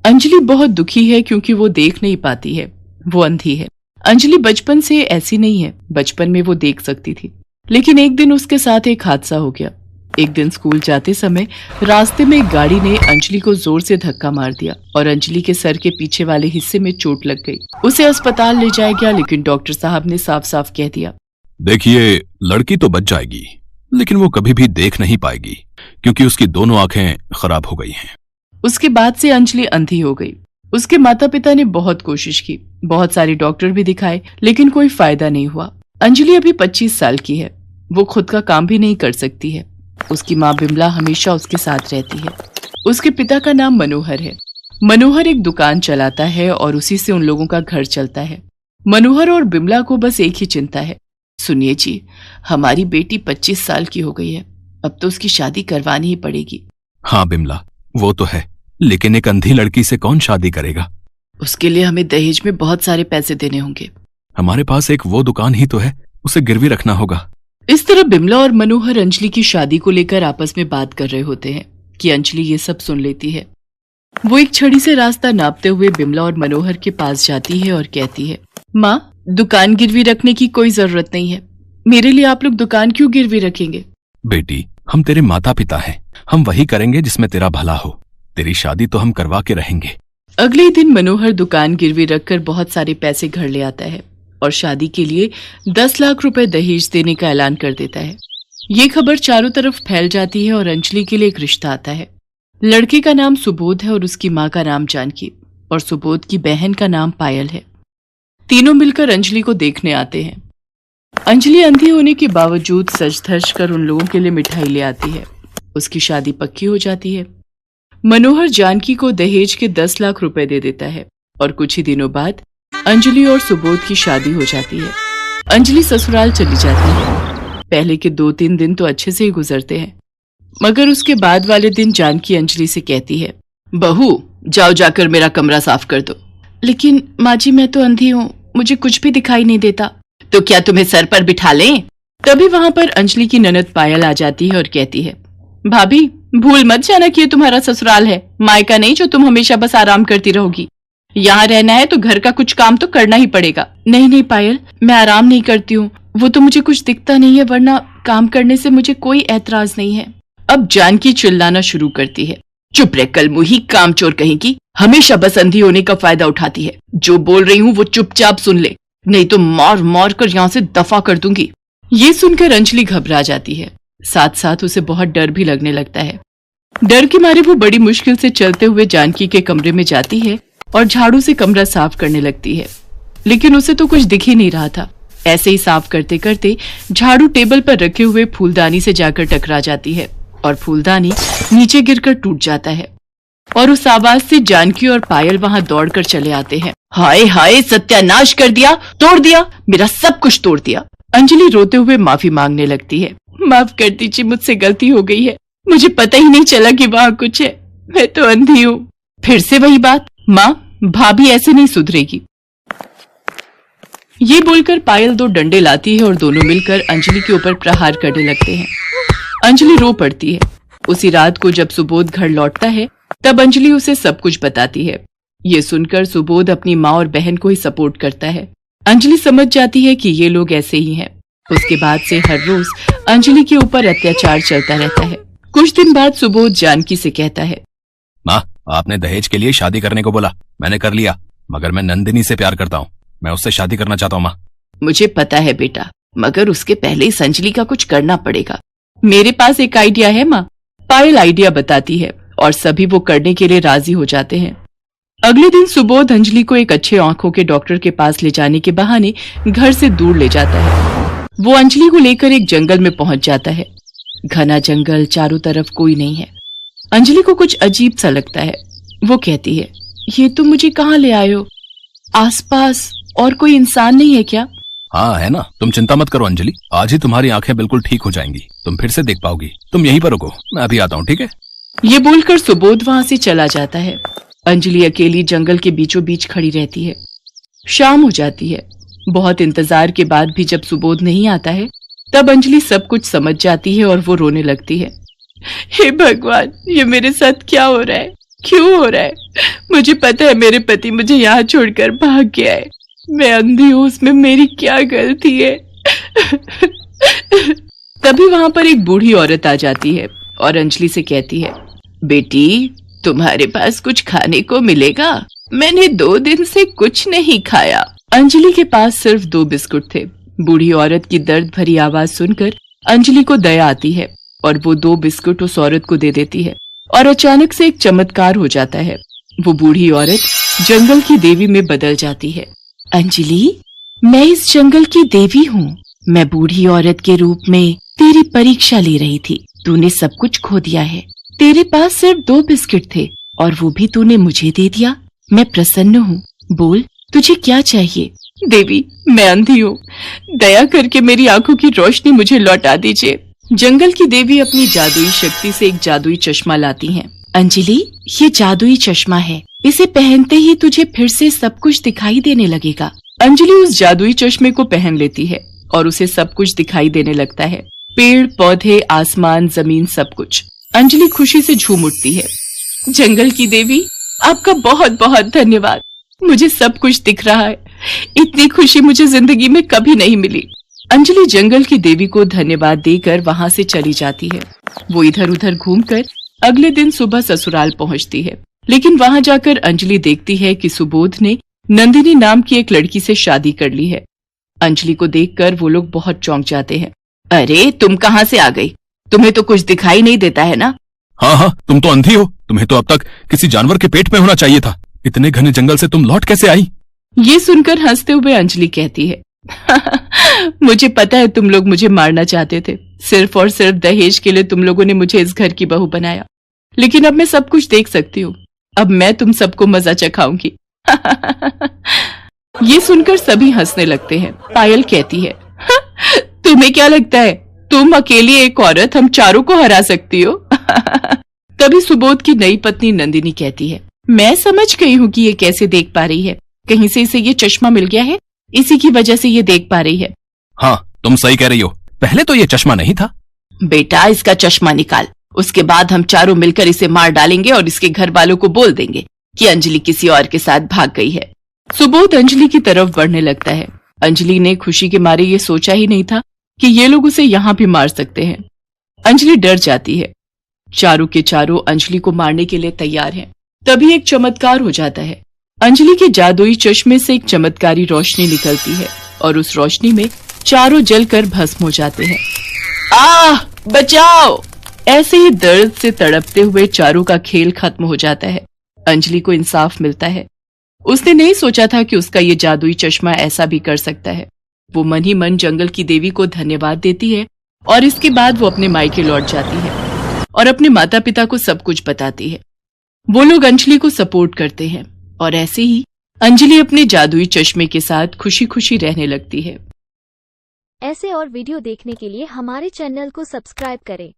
अंजलि बहुत दुखी है क्योंकि वो देख नहीं पाती है, वो अंधी है। अंजलि बचपन से ऐसी नहीं है, बचपन में वो देख सकती थी, लेकिन एक दिन उसके साथ एक हादसा हो गया। एक दिन स्कूल जाते समय रास्ते में एक गाड़ी ने अंजलि को जोर से धक्का मार दिया और अंजलि के सर के पीछे वाले हिस्से में चोट लग गई। उसे अस्पताल ले जाया गया, लेकिन डॉक्टर साहब ने साफ साफ कह दिया, देखिए, लड़की तो बच जाएगी, लेकिन वो कभी भी देख नहीं पाएगी क्योंकि उसकी दोनों आंखें खराब हो गई हैं। उसके बाद से अंजलि अंधी हो गई। उसके माता पिता ने बहुत कोशिश की, बहुत सारे डॉक्टर भी दिखाए, लेकिन कोई फायदा नहीं हुआ। अंजलि अभी 25 साल की है, वो खुद का काम भी नहीं कर सकती है। उसकी माँ बिमला हमेशा उसके साथ रहती है। उसके पिता का नाम मनोहर है। मनोहर एक दुकान चलाता है और उसी से उन लोगों का घर चलता है। मनोहर और बिमला को बस एक ही चिंता है, सुनिए जी, हमारी बेटी 25 साल की हो गई है, अब तो उसकी शादी करवानी ही पड़ेगी। हाँ बिमला, वो तो है, लेकिन एक अंधी लड़की से कौन शादी करेगा? उसके लिए हमें दहेज में बहुत सारे पैसे देने होंगे। हमारे पास एक वो दुकान ही तो है, उसे गिरवी रखना होगा। इस तरह बिमला और मनोहर अंजलि की शादी को लेकर आपस में बात कर रहे होते हैं कि अंजलि ये सब सुन लेती है। वो एक छड़ी से रास्ता नापते हुए बिमला और मनोहर के पास जाती है और कहती है, माँ, दुकान गिरवी रखने की कोई जरूरत नहीं है, मेरे लिए आप लोग दुकान क्यों गिरवी रखेंगे? बेटी, हम तेरे माता पिता हैं, हम वही करेंगे जिसमें तेरा भला हो। तेरी शादी तो हम करवा के रहेंगे। अगले दिन मनोहर दुकान गिरवी रखकर बहुत सारे पैसे घर ले आता है और शादी के लिए 10 लाख रुपए दहेज देने का ऐलान कर देता है। ये खबर चारों तरफ फैल जाती है और अंजलि के लिए एक रिश्ता आता है। लड़के का नाम सुबोध है और उसकी माँ का नाम जानकी, और सुबोध की बहन का नाम पायल है। तीनों मिलकर अंजलि को देखने आते हैं। अंजलि अंधी होने के बावजूद सज धज कर उन लोगों के लिए मिठाई ले आती है। उसकी शादी पक्की हो जाती है। मनोहर जानकी को दहेज के 10 लाख रुपए दे देता है और कुछ ही दिनों बाद अंजलि और सुबोध की शादी हो जाती है। अंजलि ससुराल चली जाती है। पहले के 2-3 दिन तो अच्छे से ही गुजरते हैं, मगर उसके बाद वाले दिन जानकी अंजलि से कहती है, बहू, जाओ जाकर मेरा कमरा साफ कर दो। लेकिन माँ जी, मैं तो अंधी हूँ, मुझे कुछ भी दिखाई नहीं देता। तो क्या तुम्हें सर पर बिठा लें? तभी वहां पर अंजलि की ननद पायल आ जाती है और कहती है, भाभी, भूल मत जाना कि ये तुम्हारा ससुराल है, मायका नहीं जो तुम हमेशा बस आराम करती रहोगी। यहाँ रहना है तो घर का कुछ काम तो करना ही पड़ेगा। नहीं नहीं पायल, मैं आराम नहीं करती हूँ, वो तो मुझे कुछ दिखता नहीं है, वरना काम करने से मुझे कोई ऐतराज नहीं है। अब जानकी चिल्लाना शुरू करती है, चुप रह कलमुही, कामचोर कहेगी, हमेशा बस अंधी होने का फायदा उठाती है। जो बोल रही हूँ वो चुपचाप सुन ले, नहीं तो मार मार कर यहाँ से दफा कर दूंगी। ये सुनकर अंजलि घबरा जाती है, साथ साथ उसे बहुत डर भी लगने लगता है। डर के मारे वो बड़ी मुश्किल से चलते हुए जानकी के कमरे में जाती है और झाड़ू से कमरा साफ करने लगती है, लेकिन उसे तो कुछ दिख ही नहीं रहा था। ऐसे ही साफ करते करते झाड़ू टेबल पर रखे हुए फूलदानी से जाकर टकरा जाती है और फूलदानी नीचे गिरकर टूट जाता है और उस आवाज से जानकी और पायल वहां दौड़कर चले आते हैं। हाय हाय, सत्यानाश कर दिया, तोड़ दिया, मेरा सब कुछ तोड़ दिया। अंजलि रोते हुए माफी मांगने लगती है, माफ कर दीजिए, मुझसे गलती हो गई है, मुझे पता ही नहीं चला कि वहाँ कुछ है, मैं तो अंधी हूँ। फिर से वही बात, माँ, भाभी ऐसे नहीं सुधरेगी। ये बोलकर पायल 2 डंडे लाती है और दोनों मिलकर अंजलि के ऊपर प्रहार करने लगते हैं। अंजलि रो पड़ती है। उसी रात को जब सुबोध घर लौटता है तब अंजलि उसे सब कुछ बताती है। ये सुनकर सुबोध अपनी माँ और बहन को ही सपोर्ट करता है। अंजलि समझ जाती है कि ये लोग ऐसे ही हैं। उसके बाद से हर रोज अंजलि के ऊपर अत्याचार चलता रहता है। कुछ दिन बाद सुबोध जानकी से कहता है, माँ, आपने दहेज के लिए शादी करने को बोला, मैंने कर लिया, मगर मैं नंदिनी से प्यार करता हूँ, मैं उससे शादी करना चाहता हूँ। माँ, मुझे पता है बेटा, मगर उसके पहले इस अंजलि का कुछ करना पड़ेगा। मेरे पास एक आइडिया है माँ। पायल आइडिया बताती है और सभी वो करने के लिए राजी हो जाते हैं। अगले दिन सुबोध अंजलि को एक अच्छे आंखों के डॉक्टर के पास ले जाने के बहाने घर से दूर ले जाता है। वो अंजलि को लेकर एक जंगल में पहुंच जाता है। घना जंगल, चारों तरफ कोई नहीं है। अंजलि को कुछ अजीब सा लगता है। वो कहती है, ये तुम मुझे कहाँ ले आए हो? आसपास और कोई इंसान नहीं है क्या? हाँ है ना, तुम चिंता मत करो अंजलि, आज ही तुम्हारी आंखें बिल्कुल ठीक हो जाएंगी, तुम फिर से देख पाओगी। तुम यहीं पर रुको, मैं अभी आता हूँ, ठीक है? ये बोलकर सुबोध वहाँ से चला जाता है। अंजलि अकेली जंगल के बीचों बीच खड़ी रहती है। शाम हो जाती है। बहुत इंतजार के बाद भी जब सुबोध नहीं आता है तब अंजलि सब कुछ समझ जाती है और वो रोने लगती है। हे भगवान, ये मेरे साथ क्या हो रहा है? क्यों हो रहा है? मुझे पता है मेरे पति मुझे यहाँ छोड़कर भाग गया है। मैं अंधी हूँ, उसमें मेरी क्या गलती है? तभी वहां पर एक बूढ़ी औरत आ जाती है और अंजलि से कहती है, बेटी तुम्हारे पास कुछ खाने को मिलेगा? मैंने 2 दिन से कुछ नहीं खाया। अंजलि के पास सिर्फ 2 बिस्कुट थे। बूढ़ी औरत की दर्द भरी आवाज सुनकर अंजलि को दया आती है और वो 2 बिस्कुट उस औरत को दे देती है और अचानक से एक चमत्कार हो जाता है। वो बूढ़ी औरत जंगल की देवी में बदल जाती है। अंजलि, मैं इस जंगल की देवी हूँ। मैं बूढ़ी औरत के रूप में तेरी परीक्षा ले रही थी। तूने सब कुछ खो दिया है। तेरे पास सिर्फ 2 बिस्किट थे और वो भी तूने मुझे दे दिया। मैं प्रसन्न हूँ। बोल, तुझे क्या चाहिए? देवी, मैं अंधी हूँ। दया करके मेरी आंखों की रोशनी मुझे लौटा दीजिए। जंगल की देवी अपनी जादुई शक्ति से एक जादुई चश्मा लाती हैं। अंजलि, ये जादुई चश्मा है। इसे पहनते ही तुझे फिर से सब कुछ दिखाई देने लगेगा। अंजलि उस जादुई चश्मे को पहन लेती है और उसे सब कुछ दिखाई देने लगता है। पेड़, पौधे, आसमान, जमीन, सब कुछ। अंजलि खुशी से झूम उठती है। जंगल की देवी, आपका बहुत बहुत धन्यवाद। मुझे सब कुछ दिख रहा है। इतनी खुशी मुझे जिंदगी में कभी नहीं मिली। अंजलि जंगल की देवी को धन्यवाद देकर वहां से चली जाती है। वो इधर उधर घूमकर अगले दिन सुबह ससुराल पहुंचती है, लेकिन वहां जाकर अंजलि देखती है कि सुबोध ने नंदिनी नाम की एक लड़की से शादी कर ली है। अंजलि को देखकर वो लोग बहुत चौंक जाते हैं। अरे, तुम कहाँ से आ गई? तुम्हें तो कुछ दिखाई नहीं देता है ना? हाँ हाँ, तुम तो अंधी हो। तुम्हें तो अब तक किसी जानवर के पेट में होना चाहिए था। इतने घने जंगल से तुम लौट कैसे आई? ये सुनकर हंसते हुए अंजलि कहती है, मुझे पता है तुम लोग मुझे मारना चाहते थे। सिर्फ और सिर्फ दहेज के लिए तुम लोगों ने मुझे इस घर की बहू बनाया, लेकिन अब मैं सब कुछ देख सकती हूँ। अब मैं तुम सबको मजा चखाऊंगी। ये सुनकर सभी हंसने लगते हैं। पायल कहती है, तुम्हें क्या लगता है तुम अकेली एक औरत हम चारों को हरा सकती हो? तभी सुबोध की नई पत्नी नंदिनी कहती है, मैं समझ गई हूँ कि ये कैसे देख पा रही है। कहीं से इसे ये चश्मा मिल गया है, इसी की वजह से ये देख पा रही है। हाँ, तुम सही कह रही हो। पहले तो ये चश्मा नहीं था। बेटा, इसका चश्मा निकाल। उसके बाद हम चारों मिलकर इसे मार डालेंगे और इसके घर वालों को बोल देंगे कि अंजलि किसी और के साथ भाग गई है। सुबोध अंजलि की तरफ बढ़ने लगता है। अंजलि ने खुशी के मारे ये सोचा ही नहीं था कि ये लोग उसे यहाँ भी मार सकते हैं। अंजलि डर जाती है। चारों के चारों अंजलि को मारने के लिए तैयार हैं। तभी एक चमत्कार हो जाता है। अंजलि के जादुई चश्मे से एक चमत्कारी रोशनी निकलती है और उस रोशनी में चारों जलकर भस्म हो जाते हैं। आह, बचाओ! ऐसे ही दर्द से तड़पते हुए चारों का खेल खत्म हो जाता है। अंजलि को इंसाफ मिलता है। उसने नहीं सोचा था कि उसका ये जादुई चश्मा ऐसा भी कर सकता है। वो मन ही मन जंगल की देवी को धन्यवाद देती है और इसके बाद वो अपने मायके लौट जाती है और अपने माता पिता को सब कुछ बताती है। वो लोग अंजलि को सपोर्ट करते हैं और ऐसे ही अंजलि अपने जादुई चश्मे के साथ खुशी खुशी रहने लगती है। ऐसे और वीडियो देखने के लिए हमारे चैनल को सब्सक्राइब करें।